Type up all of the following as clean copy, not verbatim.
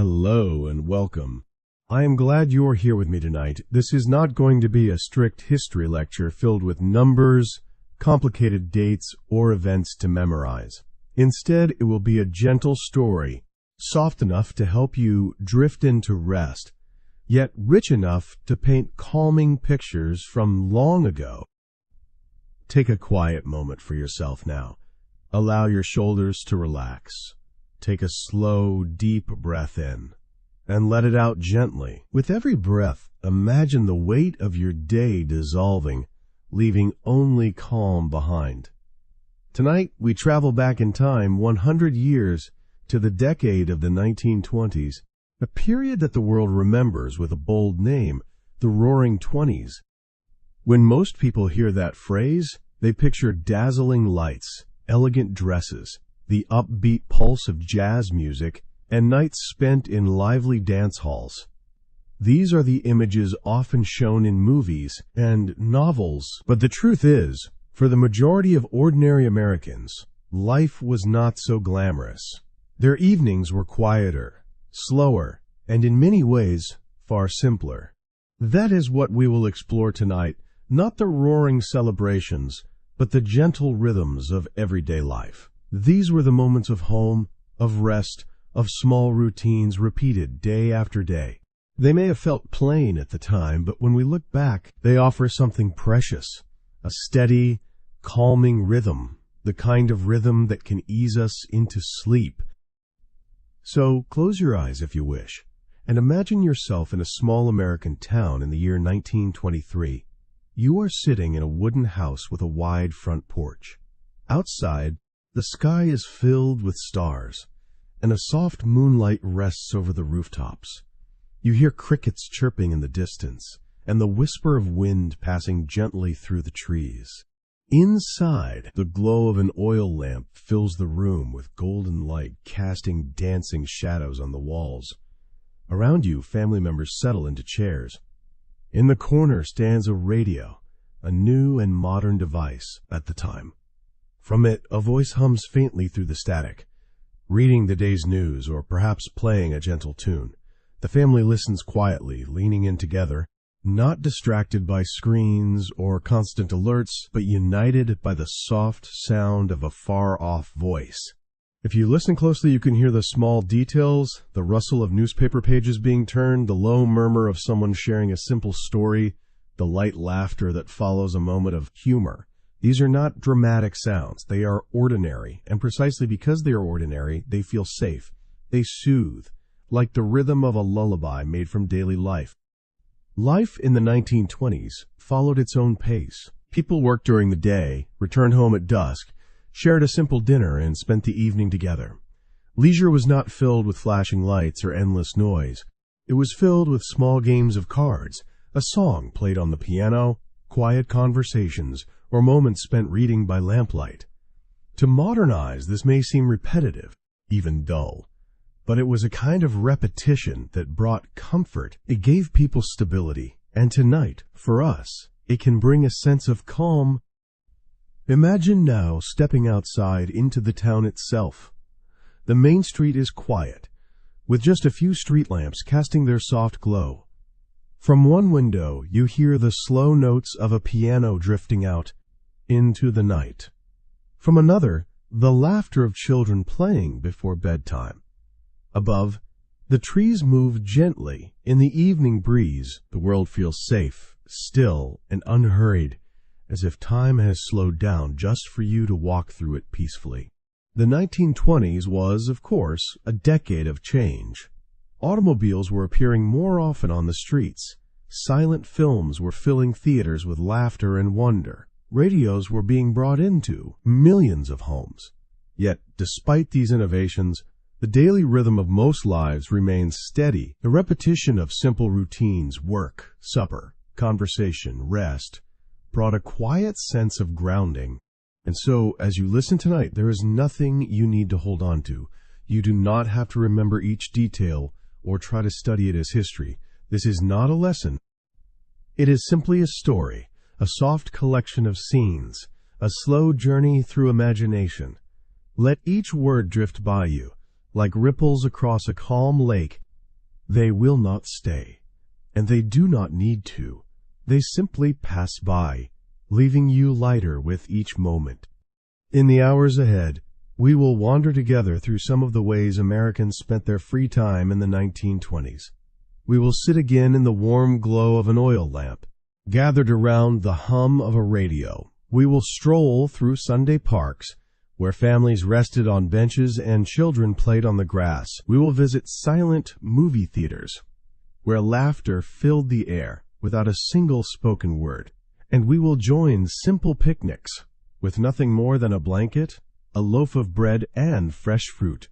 Hello and welcome. I am glad you're here with me tonight. This is not going to be a strict history lecture filled with numbers, complicated dates, or events to memorize. Instead, it will be a gentle story, soft enough to help you drift into rest, yet rich enough to paint calming pictures from long ago. Take a quiet moment for yourself now. Allow your shoulders to relax. Take a slow, deep breath in, and let it out gently. With every breath, imagine the weight of your day dissolving, leaving only calm behind. Tonight, we travel back in time 100 years to the decade of the 1920s, a period that the world remembers with a bold name, the Roaring Twenties. When most people hear that phrase, they picture dazzling lights, elegant dresses, the upbeat pulse of jazz music, and nights spent in lively dance halls. These are the images often shown in movies and novels, but the truth is, for the majority of ordinary Americans, life was not so glamorous. Their evenings were quieter, slower, and in many ways, far simpler. That is what we will explore tonight, not the roaring celebrations, but the gentle rhythms of everyday life. These were the moments of home, of rest, of small routines repeated day after day. They may have felt plain at the time, but when we look back, they offer something precious, a steady, calming rhythm, the kind of rhythm that can ease us into sleep. So close your eyes if you wish, and imagine yourself in a small American town in the year 1923. You are sitting in a wooden house with a wide front porch. Outside, the sky is filled with stars, and a soft moonlight rests over the rooftops. You hear crickets chirping in the distance, and the whisper of wind passing gently through the trees. Inside, the glow of an oil lamp fills the room with golden light casting dancing shadows on the walls. Around you, family members settle into chairs. In the corner stands a radio, a new and modern device at the time. From it, a voice hums faintly through the static, reading the day's news or perhaps playing a gentle tune. The family listens quietly, leaning in together, not distracted by screens or constant alerts, but united by the soft sound of a far-off voice. If you listen closely, you can hear the small details, the rustle of newspaper pages being turned, the low murmur of someone sharing a simple story, the light laughter that follows a moment of humor. These are not dramatic sounds. They are ordinary, and precisely because they are ordinary, they feel safe. They soothe, like the rhythm of a lullaby made from daily life. Life in the 1920s followed its own pace. People worked during the day, returned home at dusk, shared a simple dinner, and spent the evening together. Leisure was not filled with flashing lights or endless noise. It was filled with small games of cards, a song played on the piano, quiet conversations, or moments spent reading by lamplight. To modernize, this may seem repetitive, even dull, but it was a kind of repetition that brought comfort. It gave people stability, and tonight, for us, it can bring a sense of calm. Imagine now stepping outside into the town itself. The main street is quiet, with just a few street lamps casting their soft glow. From one window, you hear the slow notes of a piano drifting out into the night. From another, the laughter of children playing before bedtime. Above, the trees move gently in the evening breeze. The world feels safe, still, and unhurried, as if time has slowed down just for you to walk through it peacefully. The 1920s was, of course, a decade of change. Automobiles were appearing more often on the streets. Silent films were filling theaters with laughter and wonder. Radios were being brought into millions of homes. Yet, despite these innovations, the daily rhythm of most lives remains steady. The repetition of simple routines, work, supper, conversation, rest, brought a quiet sense of grounding. And so, as you listen tonight, there is nothing you need to hold on to. You do not have to remember each detail or try to study it as history. This is not a lesson. It is simply a story, a soft collection of scenes, a slow journey through imagination. Let each word drift by you, like ripples across a calm lake, They will not stay, and they do not need to. They simply pass by, leaving you lighter with each moment. In the hours ahead, we will wander together through some of the ways Americans spent their free time in the 1920s. We will sit again in the warm glow of an oil lamp, gathered around the hum of a radio. We will stroll through Sunday parks, where families rested on benches and children played on the grass. We will visit silent movie theaters, where laughter filled the air without a single spoken word. And we will join simple picnics with nothing more than a blanket, a loaf of bread, and fresh fruit.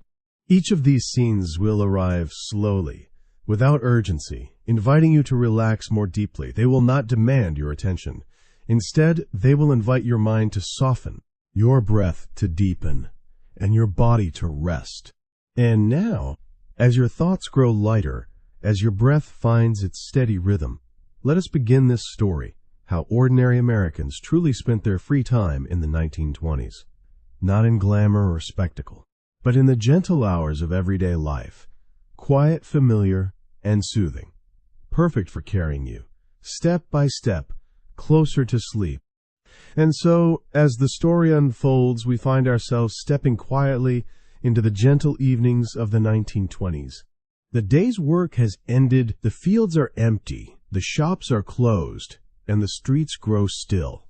Each of these scenes will arrive slowly, without urgency, inviting you to relax more deeply. They will not demand your attention. Instead, they will invite your mind to soften, your breath to deepen, and your body to rest. And now, as your thoughts grow lighter, as your breath finds its steady rhythm, let us begin this story, how ordinary Americans truly spent their free time in the 1920s. Not in glamour or spectacle, but in the gentle hours of everyday life, quiet, familiar, and soothing, perfect for carrying you, step by step, closer to sleep. And so, as the story unfolds, we find ourselves stepping quietly into the gentle evenings of the 1920s. The day's work has ended, the fields are empty, the shops are closed, and the streets grow still.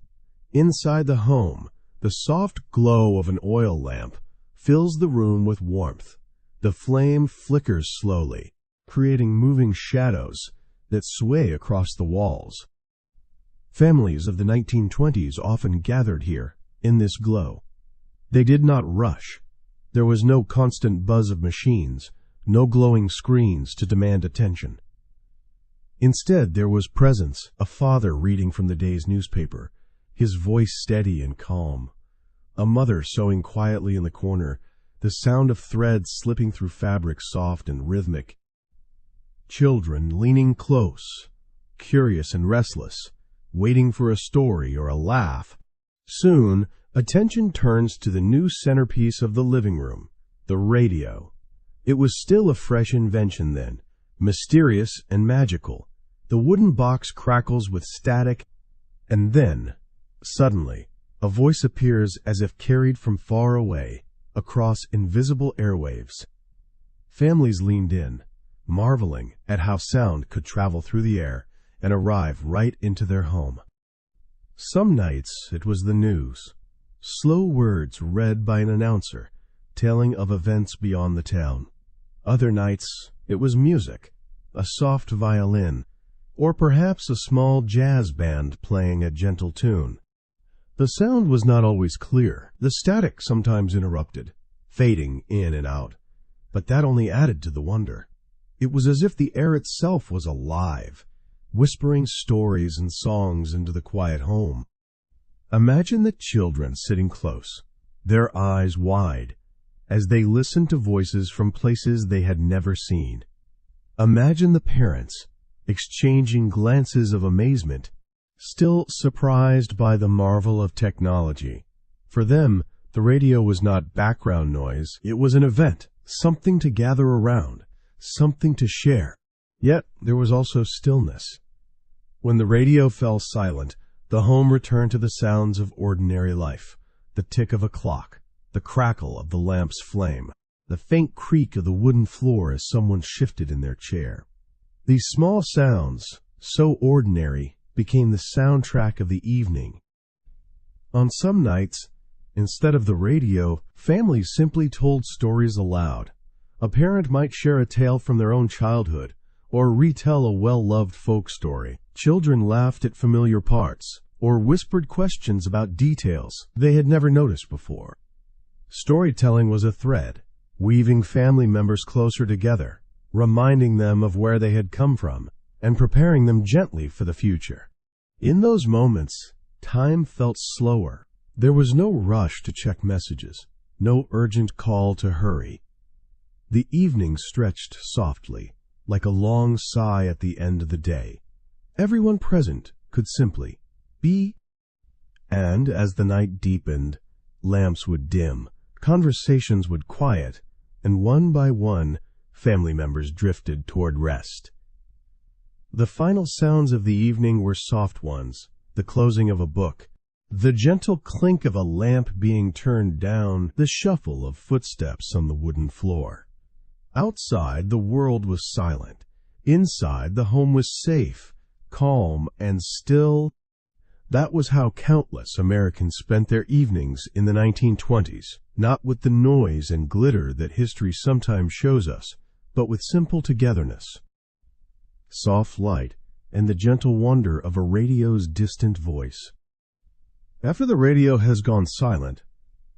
Inside the home, the soft glow of an oil lamp fills the room with warmth. The flame flickers slowly, creating moving shadows that sway across the walls. Families of the 1920s often gathered here, in this glow. They did not rush. There was no constant buzz of machines, no glowing screens to demand attention. Instead, there was presence, a father reading from the day's newspaper, his voice steady and calm. A mother sewing quietly in the corner, the sound of threads slipping through fabric soft and rhythmic. Children leaning close, curious and restless, waiting for a story or a laugh. Soon, attention turns to the new centerpiece of the living room, the radio. It was still a fresh invention then, mysterious and magical. The wooden box crackles with static, and then, suddenly, a voice appears as if carried from far away, across invisible airwaves. Families leaned in, marveling at how sound could travel through the air and arrive right into their home. Some nights it was the news, slow words read by an announcer, telling of events beyond the town. Other nights it was music, a soft violin, or perhaps a small jazz band playing a gentle tune. The sound was not always clear. The static sometimes interrupted, fading in and out, but that only added to the wonder. It was as if the air itself was alive, whispering stories and songs into the quiet home. Imagine the children sitting close, their eyes wide, as they listened to voices from places they had never seen. Imagine the parents exchanging glances of amazement, still surprised by the marvel of technology. For them, the radio was not background noise. It was an event, something to gather around, something to share. Yet there was also stillness. When the radio fell silent, the home returned to the sounds of ordinary life, the tick of a clock, the crackle of the lamp's flame, the faint creak of the wooden floor as someone shifted in their chair. These small sounds, so ordinary, became the soundtrack of the evening. On some nights, instead of the radio, families simply told stories aloud. A parent might share a tale from their own childhood, or retell a well-loved folk story. Children laughed at familiar parts, or whispered questions about details they had never noticed before. Storytelling was a thread, weaving family members closer together, reminding them of where they had come from, and preparing them gently for the future. In those moments, time felt slower. There was no rush to check messages, no urgent call to hurry. The evening stretched softly, like a long sigh at the end of the day. Everyone present could simply be. And as the night deepened, lamps would dim, conversations would quiet, and one by one, family members drifted toward rest. The final sounds of the evening were soft ones, the closing of a book, the gentle clink of a lamp being turned down, the shuffle of footsteps on the wooden floor. Outside, the world was silent. Inside, the home was safe, calm, and still. That was how countless Americans spent their evenings in the 1920s, not with the noise and glitter that history sometimes shows us, but with simple togetherness, soft light, and the gentle wonder of a radio's distant voice. After the radio has gone silent,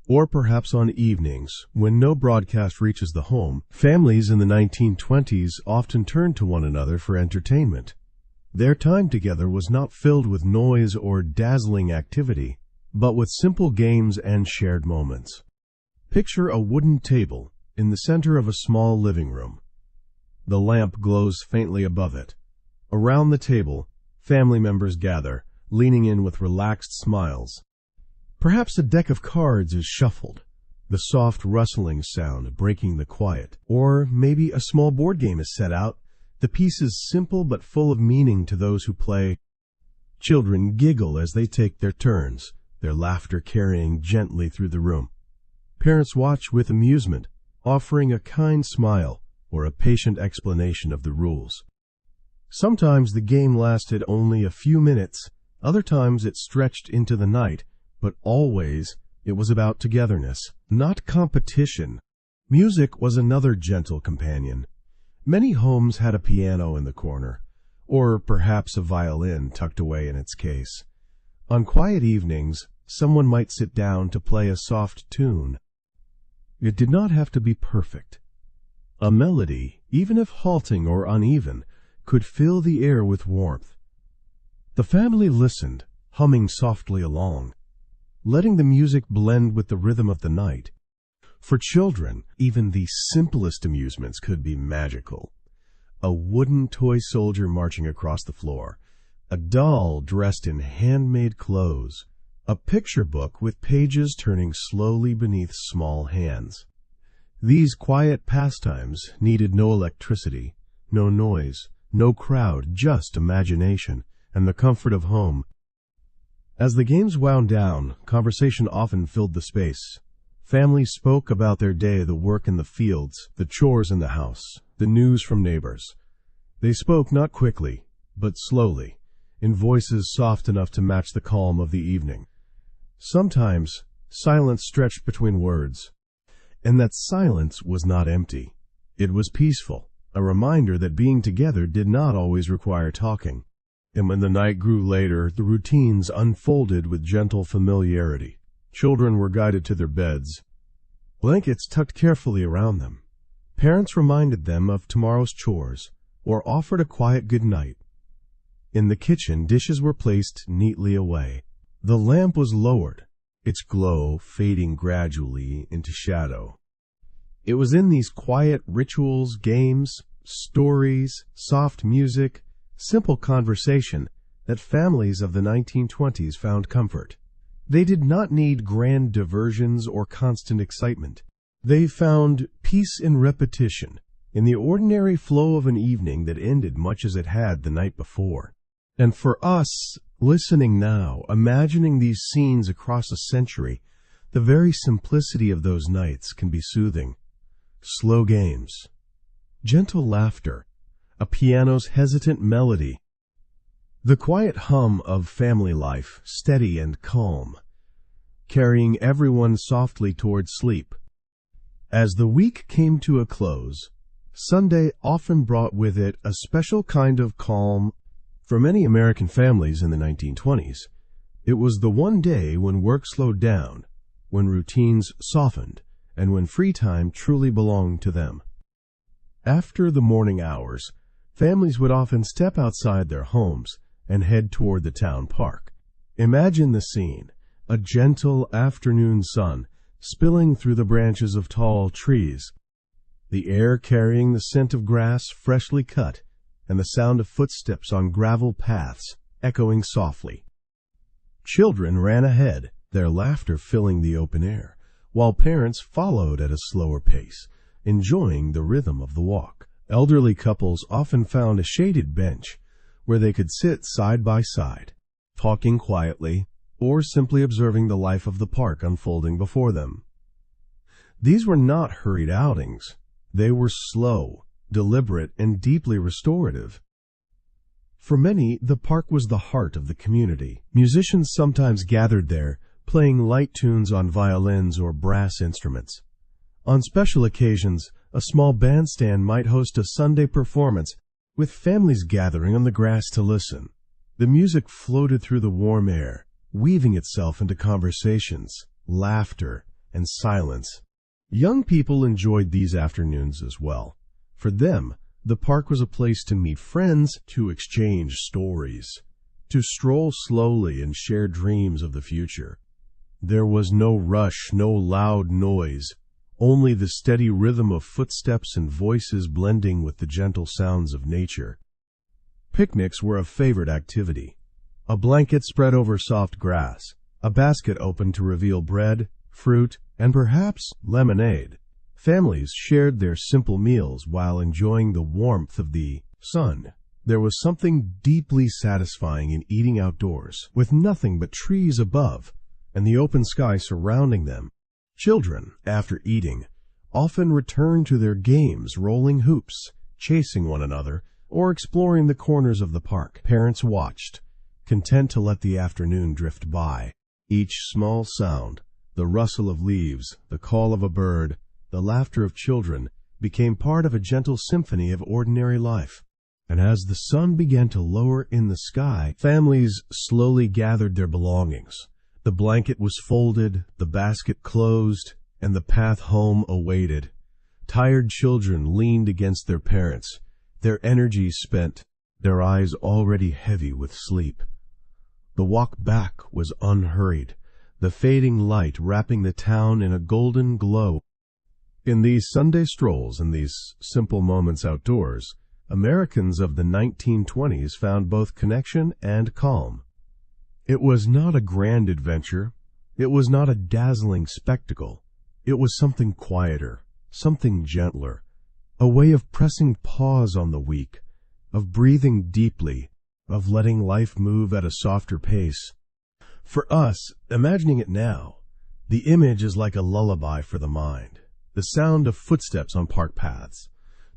or perhaps on evenings when no broadcast reaches the home, families in the 1920s often turned to one another for entertainment. Their time together was not filled with noise or dazzling activity, but with simple games and shared moments. Picture a wooden table in the center of a small living room. The lamp glows faintly above it. Around the table, family members gather, leaning in with relaxed smiles. Perhaps a deck of cards is shuffled, the soft rustling sound breaking the quiet. Or maybe a small board game is set out, the pieces simple but full of meaning to those who play. Children giggle as they take their turns, their laughter carrying gently through the room. Parents watch with amusement, offering a kind smile or a patient explanation of the rules. Sometimes the game lasted only a few minutes, other times it stretched into the night, but always it was about togetherness, not competition. Music was another gentle companion. Many homes had a piano in the corner, or perhaps a violin tucked away in its case. On quiet evenings, someone might sit down to play a soft tune. It did not have to be perfect. A melody, even if halting or uneven, could fill the air with warmth. The family listened, humming softly along, letting the music blend with the rhythm of the night. For children, even the simplest amusements could be magical. A wooden toy soldier marching across the floor, a doll dressed in handmade clothes, a picture book with pages turning slowly beneath small hands. These quiet pastimes needed no electricity, no noise, no crowd, just imagination and the comfort of home. As the games wound down, conversation often filled the space. Families spoke about their day, the work in the fields, the chores in the house, the news from neighbors. They spoke not quickly, but slowly, in voices soft enough to match the calm of the evening. Sometimes silence stretched between words, and that silence was not empty. It was peaceful, a reminder that being together did not always require talking. And when the night grew later, the routines unfolded with gentle familiarity. Children were guided to their beds, blankets tucked carefully around them. Parents reminded them of tomorrow's chores or offered a quiet good night. In the kitchen, dishes were placed neatly away. The lamp was lowered, its glow fading gradually into shadow. It was in these quiet rituals, games, stories, soft music, simple conversation that families of the 1920s found comfort. They did not need grand diversions or constant excitement. They found peace in repetition, in the ordinary flow of an evening that ended much as it had the night before. And for us, listening now, imagining these scenes across a century, the very simplicity of those nights can be soothing. Slow games, gentle laughter, a piano's hesitant melody, the quiet hum of family life, steady and calm, carrying everyone softly toward sleep. As the week came to a close, Sunday often brought with it a special kind of calm. For many American families in the 1920s, it was the one day when work slowed down, when routines softened, and when free time truly belonged to them. After the morning hours, families would often step outside their homes and head toward the town park. Imagine the scene, a gentle afternoon sun spilling through the branches of tall trees, the air carrying the scent of grass freshly cut, and the sound of footsteps on gravel paths echoing softly. Children ran ahead, their laughter filling the open air, while parents followed at a slower pace, enjoying the rhythm of the walk. Elderly couples often found a shaded bench where they could sit side by side, talking quietly or simply observing the life of the park unfolding before them. These were not hurried outings. They were slow, deliberate, and deeply restorative. For many, the park was the heart of the community. Musicians sometimes gathered there, playing light tunes on violins or brass instruments. On special occasions, a small bandstand might host a Sunday performance, with families gathering on the grass to listen. The music floated through the warm air, weaving itself into conversations, laughter, and silence. Young people enjoyed these afternoons as well. For them, the park was a place to meet friends, to exchange stories, to stroll slowly and share dreams of the future. There was no rush, no loud noise, only the steady rhythm of footsteps and voices blending with the gentle sounds of nature. Picnics were a favorite activity. A blanket spread over soft grass, a basket opened to reveal bread, fruit, and perhaps lemonade. Families shared their simple meals while enjoying the warmth of the sun. There was something deeply satisfying in eating outdoors, with nothing but trees above and the open sky surrounding them. Children, after eating, often returned to their games, rolling hoops, chasing one another, or exploring the corners of the park. Parents watched, content to let the afternoon drift by. Each small sound, the rustle of leaves, the call of a bird, the laughter of children, became part of a gentle symphony of ordinary life. And as the sun began to lower in the sky, families slowly gathered their belongings. The blanket was folded, the basket closed, and the path home awaited. Tired children leaned against their parents, their energy spent, their eyes already heavy with sleep. The walk back was unhurried, the fading light wrapping the town in a golden glow. In these Sunday strolls and these simple moments outdoors, Americans of the 1920s found both connection and calm. It was not a grand adventure. It was not a dazzling spectacle. It was something quieter, something gentler, a way of pressing pause on the week, of breathing deeply, of letting life move at a softer pace. For us, imagining it now, the image is like a lullaby for the mind. The sound of footsteps on park paths,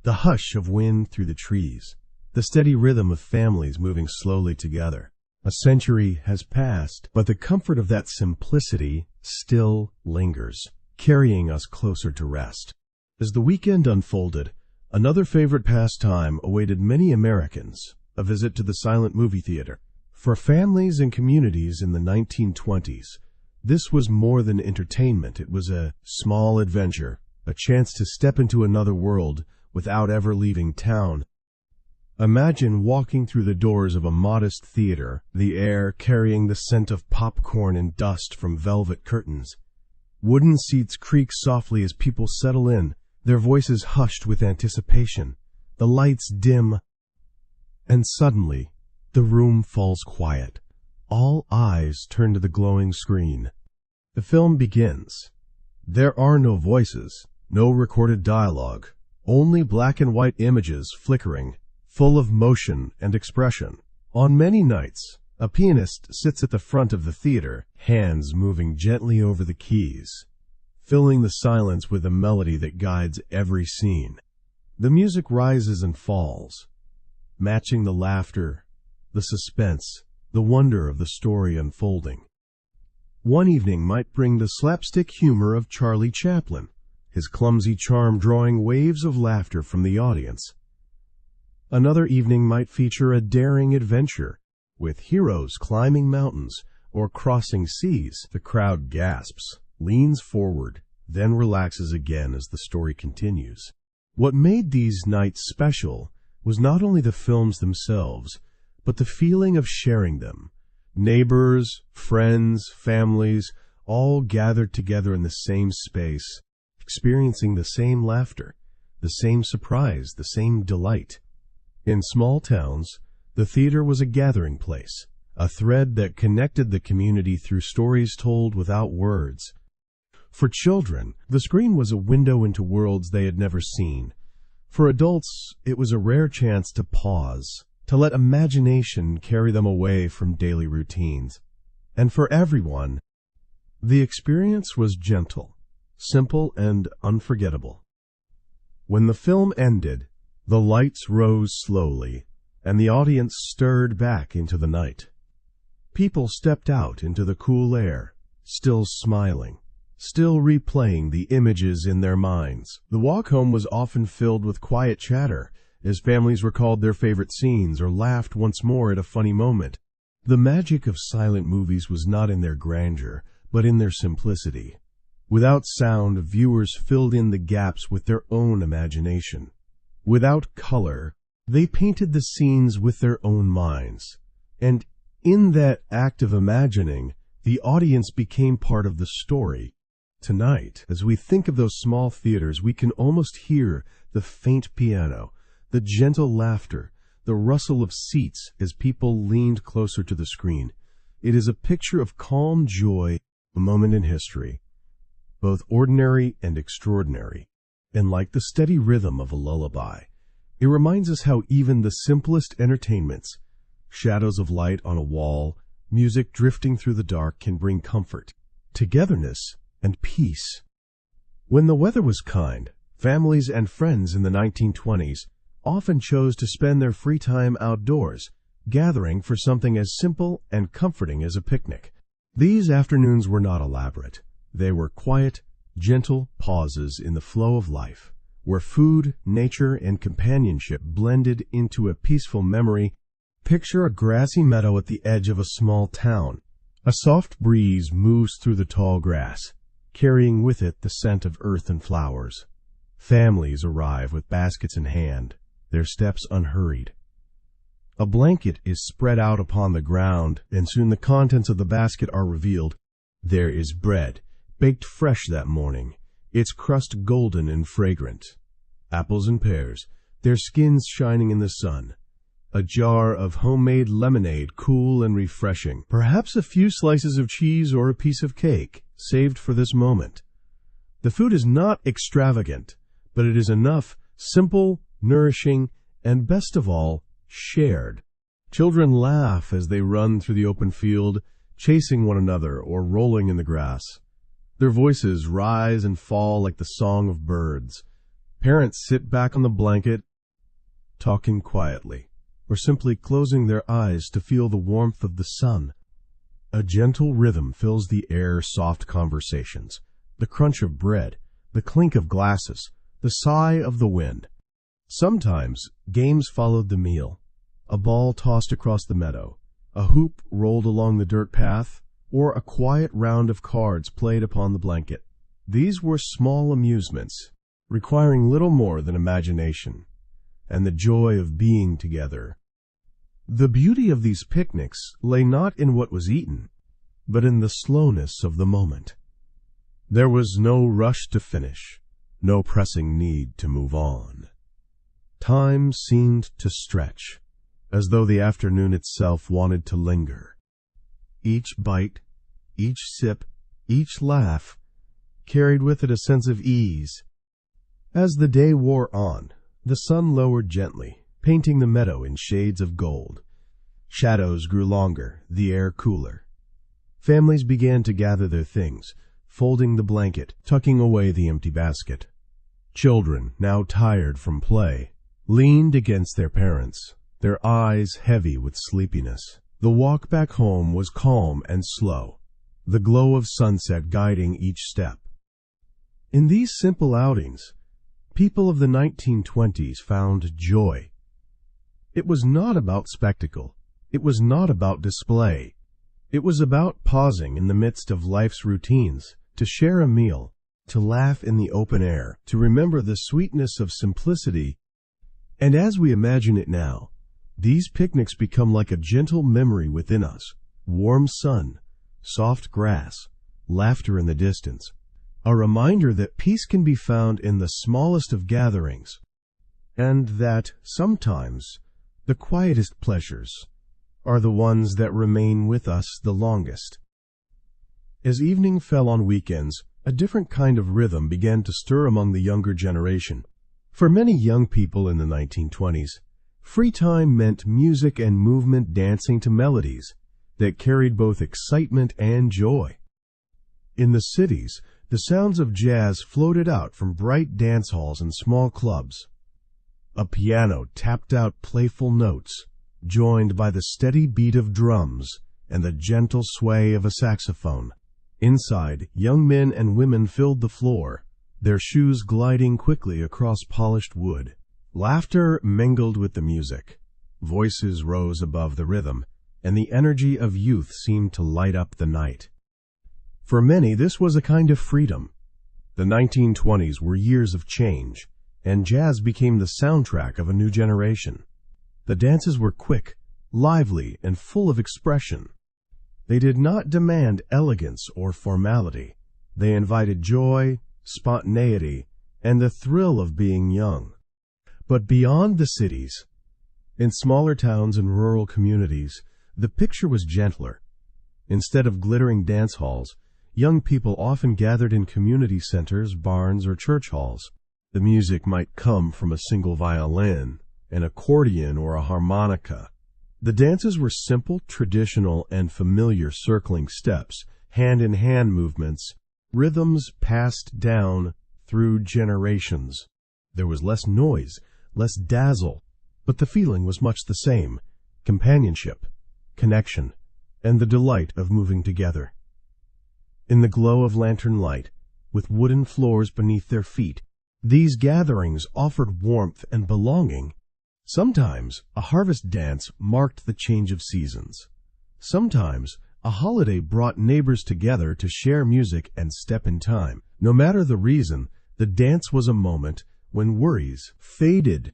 the hush of wind through the trees, the steady rhythm of families moving slowly together. A century has passed, but the comfort of that simplicity still lingers, carrying us closer to rest. As the weekend unfolded, another favorite pastime awaited many Americans, a visit to the silent movie theater. For families and communities in the 1920s, this was more than entertainment. It was a small adventure, a chance to step into another world without ever leaving town. Imagine walking through the doors of a modest theater, the air carrying the scent of popcorn and dust from velvet curtains. Wooden seats creak softly as people settle in, their voices hushed with anticipation. The lights dim, and suddenly the room falls quiet. All eyes turn to the glowing screen. The film begins. There are no voices, no recorded dialogue, only black and white images flickering, full of motion and expression. On many nights, a pianist sits at the front of the theater, hands moving gently over the keys, filling the silence with a melody that guides every scene. The music rises and falls, matching the laughter, the suspense, the wonder of the story unfolding. One evening might bring the slapstick humor of Charlie Chaplin, his clumsy charm drawing waves of laughter from the audience. Another evening might feature a daring adventure, with heroes climbing mountains or crossing seas. The crowd gasps, leans forward, then relaxes again as the story continues. What made these nights special was not only the films themselves, but the feeling of sharing them. Neighbors, friends, families, all gathered together in the same space, experiencing the same laughter, the same surprise, the same delight. In small towns, the theater was a gathering place, a thread that connected the community through stories told without words. For children, the screen was a window into worlds they had never seen. For adults, it was a rare chance to pause, to let imagination carry them away from daily routines. And for everyone, the experience was gentle, simple, and unforgettable. When the film ended, the lights rose slowly, and the audience stirred back into the night. People stepped out into the cool air, still smiling, still replaying the images in their minds. The walk home was often filled with quiet chatter, as families recalled their favorite scenes or laughed once more at a funny moment. The magic of silent movies was not in their grandeur, but in their simplicity. Without sound, viewers filled in the gaps with their own imagination. Without color, they painted the scenes with their own minds. And in that act of imagining, the audience became part of the story. Tonight, as we think of those small theaters, we can almost hear the faint piano, the gentle laughter, the rustle of seats as people leaned closer to the screen. It is a picture of calm joy, a moment in history, both ordinary and extraordinary. And like the steady rhythm of a lullaby, it reminds us how even the simplest entertainments, shadows of light on a wall, music drifting through the dark, can bring comfort, togetherness, and peace. When the weather was kind, families and friends in the 1920s often chose to spend their free time outdoors, gathering for something as simple and comforting as a picnic. These afternoons were not elaborate. They were quiet, gentle pauses in the flow of life, where food, nature, and companionship blended into a peaceful memory. Picture a grassy meadow at the edge of a small town. A soft breeze moves through the tall grass, carrying with it the scent of earth and flowers. Families arrive with baskets in hand, their steps unhurried. A blanket is spread out upon the ground, and soon the contents of the basket are revealed. There is bread, baked fresh that morning, its crust golden and fragrant. Apples and pears, their skins shining in the sun. A jar of homemade lemonade, cool and refreshing. Perhaps a few slices of cheese or a piece of cake, saved for this moment. The food is not extravagant, but it is enough, simple, nourishing, and best of all, shared. Children laugh as they run through the open field, chasing one another or rolling in the grass. Their voices rise and fall like the song of birds. Parents sit back on the blanket, talking quietly, or simply closing their eyes to feel the warmth of the sun. A gentle rhythm fills the air, soft conversations, the crunch of bread, the clink of glasses, the sigh of the wind. Sometimes games followed the meal. A ball tossed across the meadow, a hoop rolled along the dirt path, or a quiet round of cards played upon the blanket. These were small amusements, requiring little more than imagination and the joy of being together. The beauty of these picnics lay not in what was eaten, but in the slowness of the moment. There was no rush to finish, no pressing need to move on. Time seemed to stretch, as though the afternoon itself wanted to linger. Each bite, each sip, each laugh carried with it a sense of ease. As the day wore on, the sun lowered gently, painting the meadow in shades of gold. Shadows grew longer, the air cooler. Families began to gather their things, folding the blanket, tucking away the empty basket. Children, now tired from play, leaned against their parents, their eyes heavy with sleepiness. The walk back home was calm and slow, the glow of sunset guiding each step. In these simple outings, people of the 1920s found joy. It was not about spectacle. It was not about display. It was about pausing in the midst of life's routines, to share a meal, to laugh in the open air, to remember the sweetness of simplicity. And as we imagine it now, these picnics become like a gentle memory within us. Warm sun, soft grass, laughter in the distance. A reminder that peace can be found in the smallest of gatherings, and that sometimes the quietest pleasures are the ones that remain with us the longest. As evening fell on weekends, a different kind of rhythm began to stir among the younger generation. For many young people in the 1920s, free time meant music and movement dancing to melodies that carried both excitement and joy. In the cities, the sounds of jazz floated out from bright dance halls and small clubs. A piano tapped out playful notes, joined by the steady beat of drums and the gentle sway of a saxophone. Inside, young men and women filled the floor, their shoes gliding quickly across polished wood. Laughter mingled with the music. Voices rose above the rhythm, and the energy of youth seemed to light up the night. For many, this was a kind of freedom. The 1920s were years of change, and jazz became the soundtrack of a new generation. The dances were quick, lively, and full of expression. They did not demand elegance or formality. They invited joy, spontaneity, and the thrill of being young. But beyond the cities, in smaller towns and rural communities, the picture was gentler. Instead of glittering dance halls, young people often gathered in community centers, barns, or church halls. The music might come from a single violin, an accordion, or a harmonica. The dances were simple, traditional, and familiar circling steps, hand-in-hand movements, rhythms passed down through generations. There was less noise, less dazzle, but the feeling was much the same: companionship, connection, and the delight of moving together. In the glow of lantern light, with wooden floors beneath their feet, these gatherings offered warmth and belonging. Sometimes a harvest dance marked the change of seasons. Sometimes a holiday brought neighbors together to share music and step in time. No matter the reason, the dance was a moment when worries faded,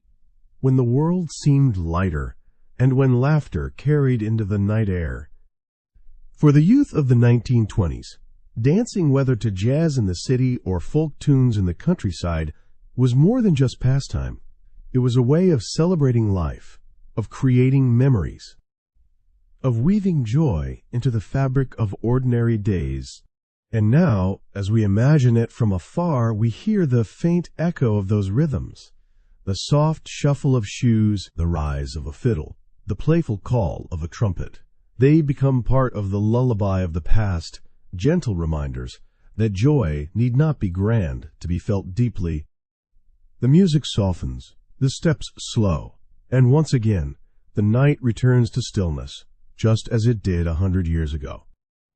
when the world seemed lighter, and when laughter carried into the night air. For the youth of the 1920s, dancing, whether to jazz in the city or folk tunes in the countryside, was more than just pastime. It was a way of celebrating life, of creating memories, of weaving joy into the fabric of ordinary days. And now, as we imagine it from afar, we hear the faint echo of those rhythms, the soft shuffle of shoes, the rise of a fiddle, the playful call of a trumpet. They become part of the lullaby of the past, gentle reminders that joy need not be grand to be felt deeply. The music softens, the steps slow, and once again, the night returns to stillness, just as it did 100 years ago.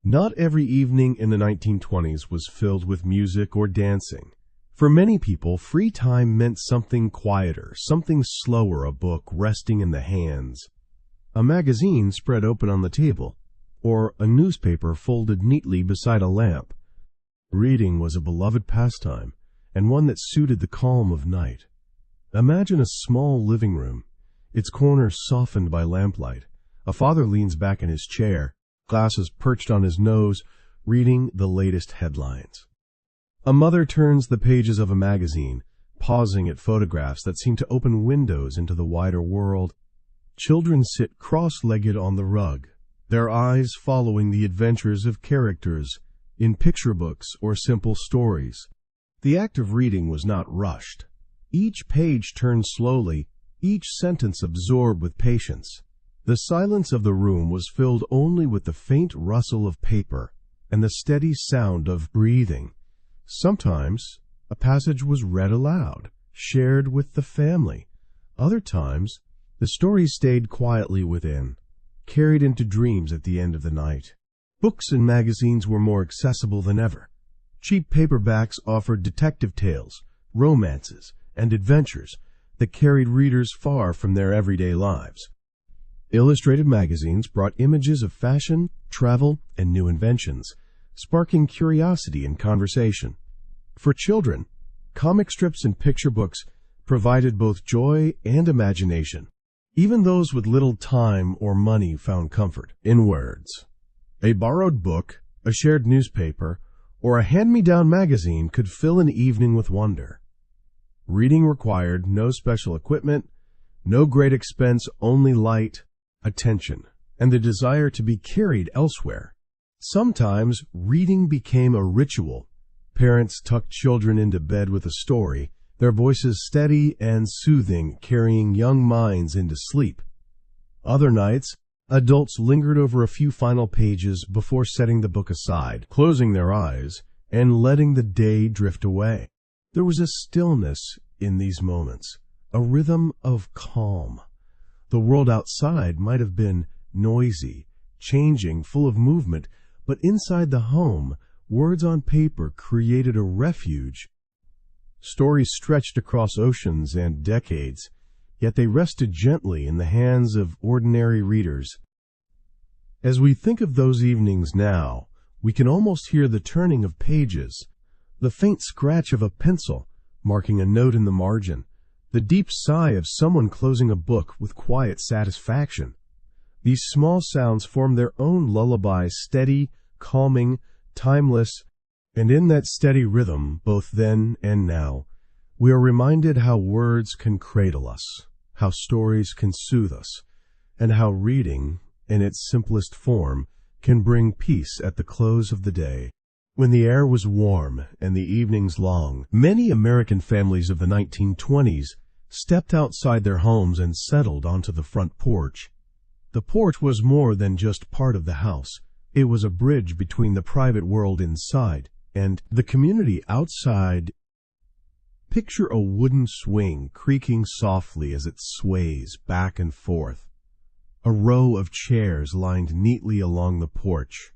Not every evening in the 1920s was filled with music or dancing. For many people, free time meant something quieter, something slower: a book resting in the hands, a magazine spread open on the table, or a newspaper folded neatly beside a lamp. Reading was a beloved pastime, and one that suited the calm of night. Imagine a small living room, its corners softened by lamplight. A father leans back in his chair, glasses perched on his nose, reading the latest headlines. A mother turns the pages of a magazine, pausing at photographs that seem to open windows into the wider world. Children sit cross-legged on the rug, their eyes following the adventures of characters in picture books or simple stories. The act of reading was not rushed. Each page turned slowly, each sentence absorbed with patience. The silence of the room was filled only with the faint rustle of paper and the steady sound of breathing. Sometimes a passage was read aloud, shared with the family. Other times, the story stayed quietly within, carried into dreams at the end of the night. Books and magazines were more accessible than ever. Cheap paperbacks offered detective tales, romances, and adventures that carried readers far from their everyday lives. Illustrated magazines brought images of fashion, travel, and new inventions, sparking curiosity and conversation. For children, comic strips and picture books provided both joy and imagination. Even those with little time or money found comfort in words. A borrowed book, a shared newspaper, or a hand-me-down magazine could fill an evening with wonder. Reading required no special equipment, no great expense, only light, attention, and the desire to be carried elsewhere. Sometimes reading became a ritual. Parents tuck children into bed with a story, their voices steady and soothing, carrying young minds into sleep. Other nights, adults lingered over a few final pages before setting the book aside, closing their eyes, and letting the day drift away. There was a stillness in these moments, a rhythm of calm. The world outside might have been noisy, changing, full of movement, but inside the home, words on paper created a refuge. Stories stretched across oceans and decades, yet they rested gently in the hands of ordinary readers. As we think of those evenings now, we can almost hear the turning of pages, the faint scratch of a pencil marking a note in the margin, the deep sigh of someone closing a book with quiet satisfaction. These small sounds form their own lullaby, steady, calming, timeless, and in that steady rhythm, both then and now, we are reminded how words can cradle us, how stories can soothe us, and how reading, in its simplest form, can bring peace at the close of the day. When the air was warm and the evenings long, many American families of the 1920s stepped outside their homes and settled onto the front porch. The porch was more than just part of the house. It was a bridge between the private world inside and the community outside. Picture a wooden swing creaking softly as it sways back and forth. A row of chairs lined neatly along the porch.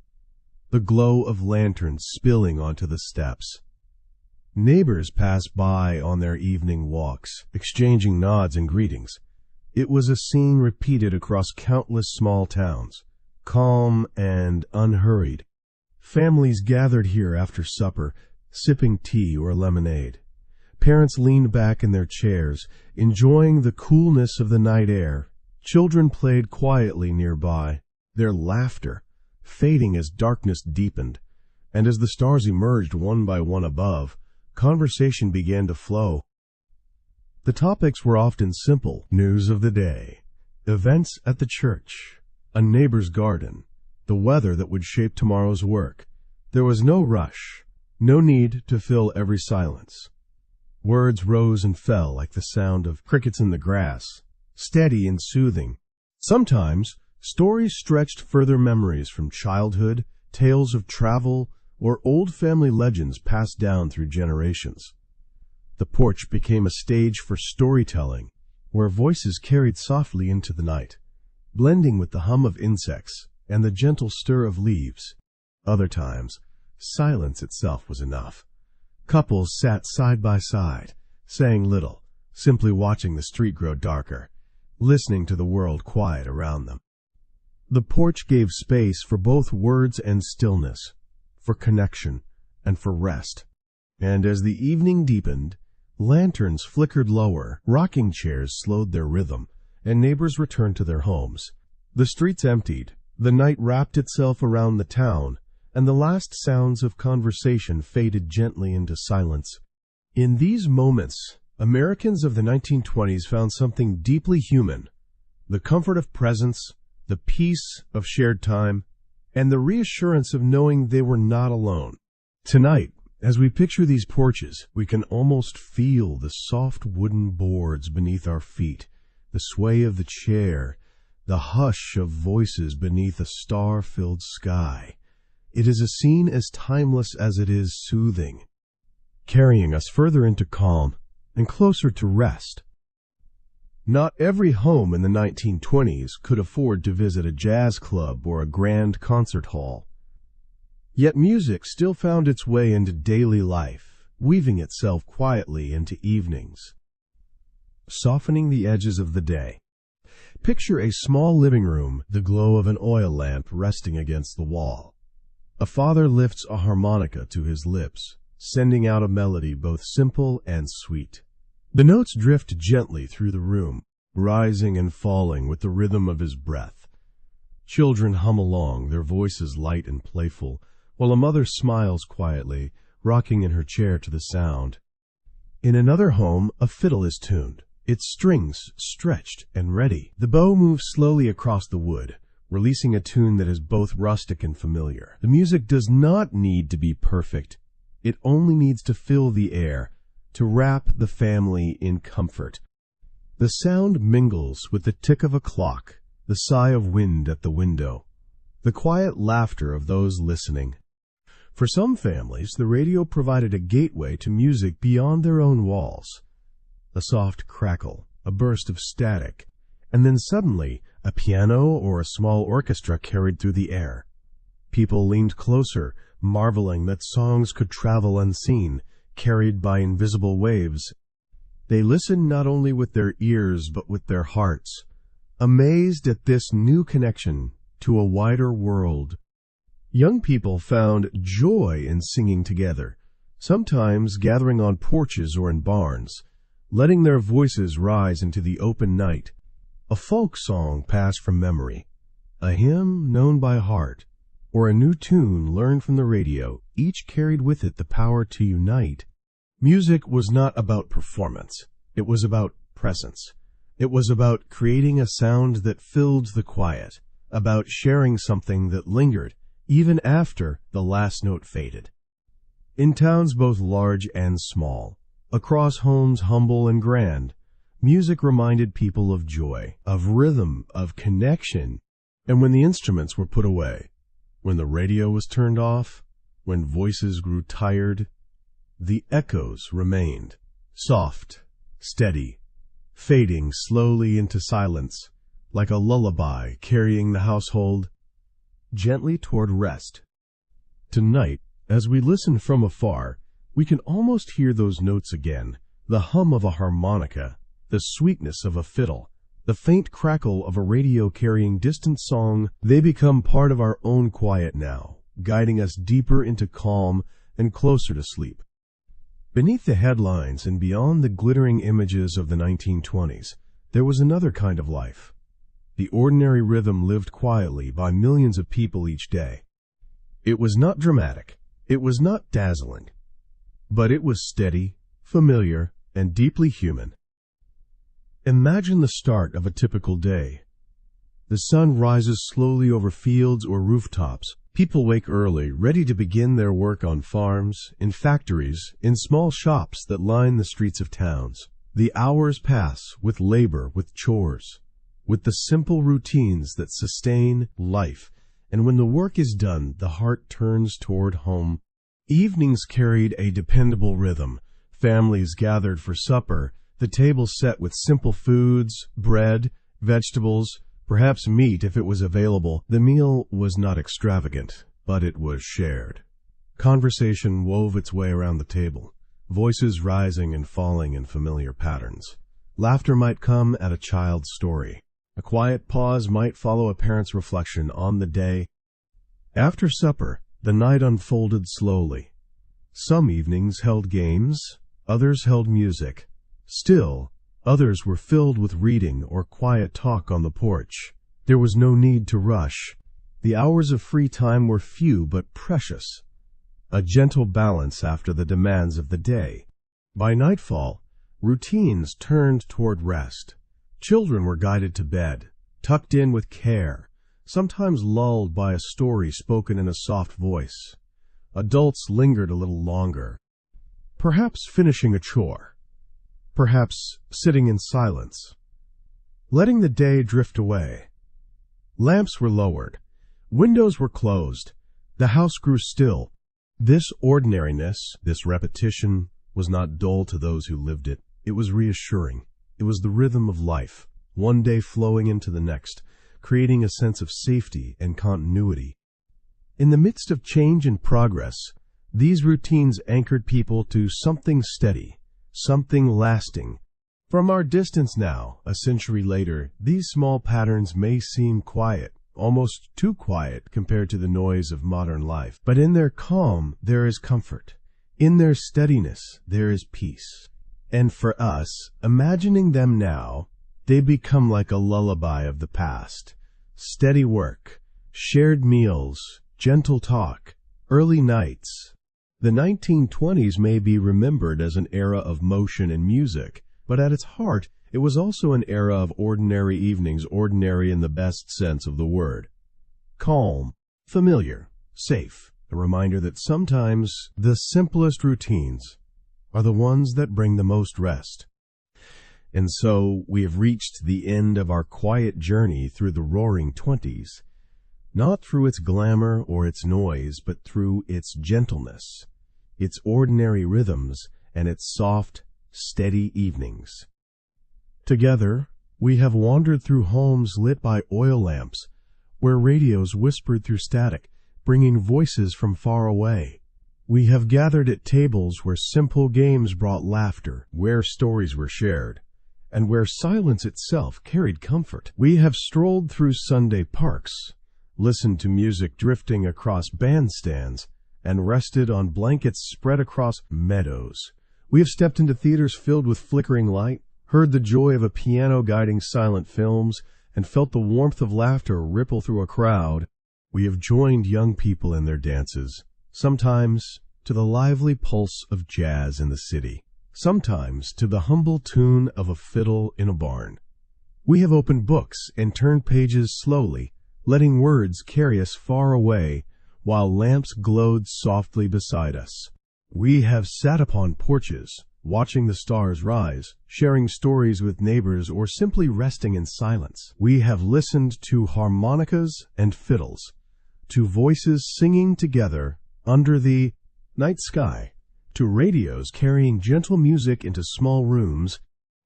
The glow of lanterns spilling onto the steps. Neighbors passed by on their evening walks, exchanging nods and greetings. It was a scene repeated across countless small towns, calm and unhurried. Families gathered here after supper, sipping tea or lemonade. Parents leaned back in their chairs, enjoying the coolness of the night air. Children played quietly nearby, their laughter fading as darkness deepened, and as the stars emerged one by one above, conversation began to flow. The topics were often simple: news of the day, events at the church, a neighbor's garden, the weather that would shape tomorrow's work. There was no rush, no need to fill every silence. Words rose and fell like the sound of crickets in the grass, steady and soothing. Sometimes stories stretched further memories from childhood, tales of travel, or old family legends passed down through generations. The porch became a stage for storytelling, where voices carried softly into the night, blending with the hum of insects and the gentle stir of leaves. Other times, silence itself was enough. Couples sat side by side, saying little, simply watching the street grow darker, listening to the world quiet around them. The porch gave space for both words and stillness, for connection and for rest. And as the evening deepened, lanterns flickered lower, rocking chairs slowed their rhythm, and neighbors returned to their homes. The streets emptied, the night wrapped itself around the town, and the last sounds of conversation faded gently into silence. In these moments, Americans of the 1920s found something deeply human: the comfort of presence, the peace of shared time, and the reassurance of knowing they were not alone. Tonight, as we picture these porches, we can almost feel the soft wooden boards beneath our feet, the sway of the chair, the hush of voices beneath a star-filled sky. It is a scene as timeless as it is soothing, carrying us further into calm and closer to rest. Not every home in the 1920s could afford to visit a jazz club or a grand concert hall. Yet music still found its way into daily life, weaving itself quietly into evenings, softening the edges of the day. Picture a small living room, the glow of an oil lamp resting against the wall. A father lifts a harmonica to his lips, sending out a melody both simple and sweet. The notes drift gently through the room, rising and falling with the rhythm of his breath. Children hum along, their voices light and playful, while a mother smiles quietly, rocking in her chair to the sound. In another home, a fiddle is tuned, its strings stretched and ready. The bow moves slowly across the wood, releasing a tune that is both rustic and familiar. The music does not need to be perfect. It only needs to fill the air, to wrap the family in comfort. The sound mingles with the tick of a clock, the sigh of wind at the window, the quiet laughter of those listening. For some families, the radio provided a gateway to music beyond their own walls. A soft crackle, a burst of static, and then suddenly a piano or a small orchestra carried through the air. People leaned closer, marveling that songs could travel unseen, carried by invisible waves. They listened not only with their ears but with their hearts, amazed at this new connection to a wider world. Young people found joy in singing together, sometimes gathering on porches or in barns, letting their voices rise into the open night. A folk song passed from memory, a hymn known by heart, or a new tune learned from the radio, each carried with it the power to unite. Music was not about performance. It was about presence. It was about creating a sound that filled the quiet, about sharing something that lingered, even after the last note faded. In towns both large and small, across homes humble and grand, music reminded people of joy, of rhythm, of connection. And when the instruments were put away, when the radio was turned off, when voices grew tired, the echoes remained, soft, steady, fading slowly into silence, like a lullaby carrying the household gently toward rest. Tonight, as we listen from afar, we can almost hear those notes again, the hum of a harmonica, the sweetness of a fiddle, the faint crackle of a radio carrying distant song. They become part of our own quiet now, guiding us deeper into calm and closer to sleep. Beneath the headlines and beyond the glittering images of the 1920s, there was another kind of life. The ordinary rhythm lived quietly by millions of people each day. It was not dramatic, it was not dazzling, but it was steady, familiar, and deeply human. Imagine the start of a typical day. The sun rises slowly over fields or rooftops. People wake early, ready to begin their work on farms, in factories, in small shops that line the streets of towns. The hours pass with labor, with chores, with the simple routines that sustain life, and when the work is done, the heart turns toward home. Evenings carried a dependable rhythm. Families gathered for supper, the table set with simple foods, bread, vegetables, perhaps meat if it was available. The meal was not extravagant, but it was shared. Conversation wove its way around the table, voices rising and falling in familiar patterns. Laughter might come at a child's story. A quiet pause might follow a parent's reflection on the day. After supper, the night unfolded slowly. Some evenings held games, others held music. Still, others were filled with reading or quiet talk on the porch. There was no need to rush. The hours of free time were few but precious, a gentle balance after the demands of the day. By nightfall, routines turned toward rest. Children were guided to bed, tucked in with care, sometimes lulled by a story spoken in a soft voice. Adults lingered a little longer, perhaps finishing a chore, perhaps sitting in silence, letting the day drift away. Lamps were lowered, windows were closed, the house grew still. This ordinariness, this repetition, was not dull to those who lived it. It was reassuring. It was the rhythm of life, one day flowing into the next, creating a sense of safety and continuity. In the midst of change and progress, these routines anchored people to something steady, something lasting. From our distance now, a century later, these small patterns may seem quiet, almost too quiet compared to the noise of modern life. But in their calm, there is comfort. In their steadiness, there is peace. And for us, imagining them now, they become like a lullaby of the past. Steady work, shared meals, gentle talk, early nights. The 1920s may be remembered as an era of motion and music, but at its heart, it was also an era of ordinary evenings, ordinary in the best sense of the word. Calm, familiar, safe, a reminder that sometimes the simplest routines are the ones that bring the most rest. And so we have reached the end of our quiet journey through the Roaring Twenties, not through its glamour or its noise, but through its gentleness, its ordinary rhythms, and its soft, steady evenings. Together, we have wandered through homes lit by oil lamps, where radios whispered through static, bringing voices from far away. We have gathered at tables where simple games brought laughter, where stories were shared, and where silence itself carried comfort. We have strolled through Sunday parks, listened to music drifting across bandstands, and rested on blankets spread across meadows. We have stepped into theaters filled with flickering light, heard the joy of a piano guiding silent films, and felt the warmth of laughter ripple through a crowd. We have joined young people in their dances, sometimes to the lively pulse of jazz in the city, sometimes to the humble tune of a fiddle in a barn. We have opened books and turned pages slowly, letting words carry us far away while lamps glowed softly beside us. We have sat upon porches, watching the stars rise, sharing stories with neighbors, or simply resting in silence. We have listened to harmonicas and fiddles, to voices singing together under the night sky, to radios carrying gentle music into small rooms,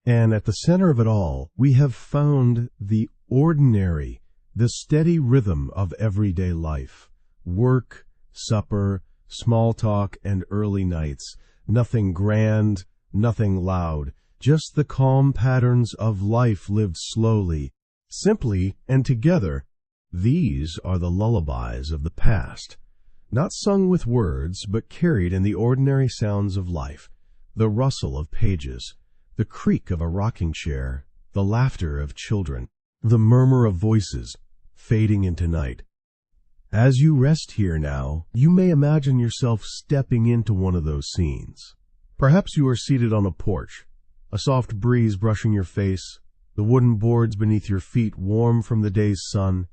and at the center of it all, we have found the ordinary, the steady rhythm of everyday life. Work, supper, small talk, and early nights. Nothing grand, nothing loud, just the calm patterns of life lived slowly, simply, and together. These are the lullabies of the past, not sung with words, but carried in the ordinary sounds of life, the rustle of pages, the creak of a rocking chair, the laughter of children, the murmur of voices fading into night. As you rest here now, you may imagine yourself stepping into one of those scenes. Perhaps you are seated on a porch, a soft breeze brushing your face, the wooden boards beneath your feet warm from the day's sun.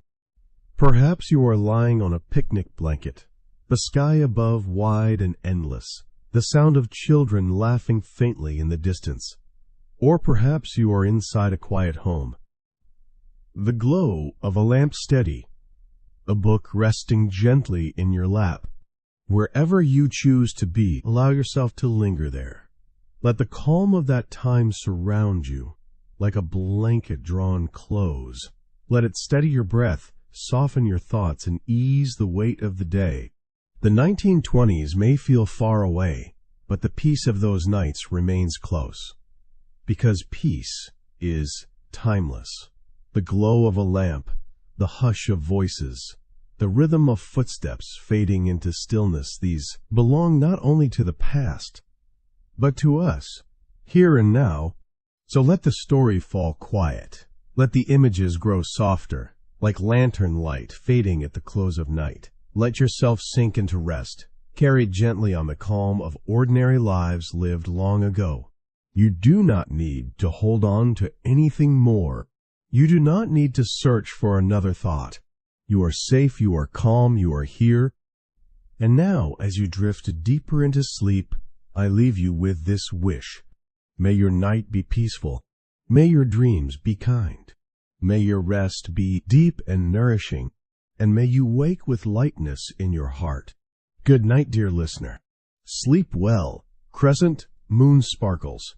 Perhaps you are lying on a picnic blanket, the sky above wide and endless, the sound of children laughing faintly in the distance. Or perhaps you are inside a quiet home, the glow of a lamp steady, a book resting gently in your lap. Wherever you choose to be, allow yourself to linger there. Let the calm of that time surround you, like a blanket drawn close. Let it steady your breath, soften your thoughts, and ease the weight of the day. The 1920s may feel far away, but the peace of those nights remains close. Because peace is timeless. The glow of a lamp, the hush of voices, the rhythm of footsteps fading into stillness, these belong not only to the past, but to us, here and now. So let the story fall quiet. Let the images grow softer, like lantern light fading at the close of night. Let yourself sink into rest, carried gently on the calm of ordinary lives lived long ago. You do not need to hold on to anything more. You do not need to search for another thought. You are safe, you are calm, you are here. And now, as you drift deeper into sleep, I leave you with this wish. May your night be peaceful. May your dreams be kind. May your rest be deep and nourishing. And may you wake with lightness in your heart. Good night, dear listener. Sleep well. Crescent Moon Sparkles.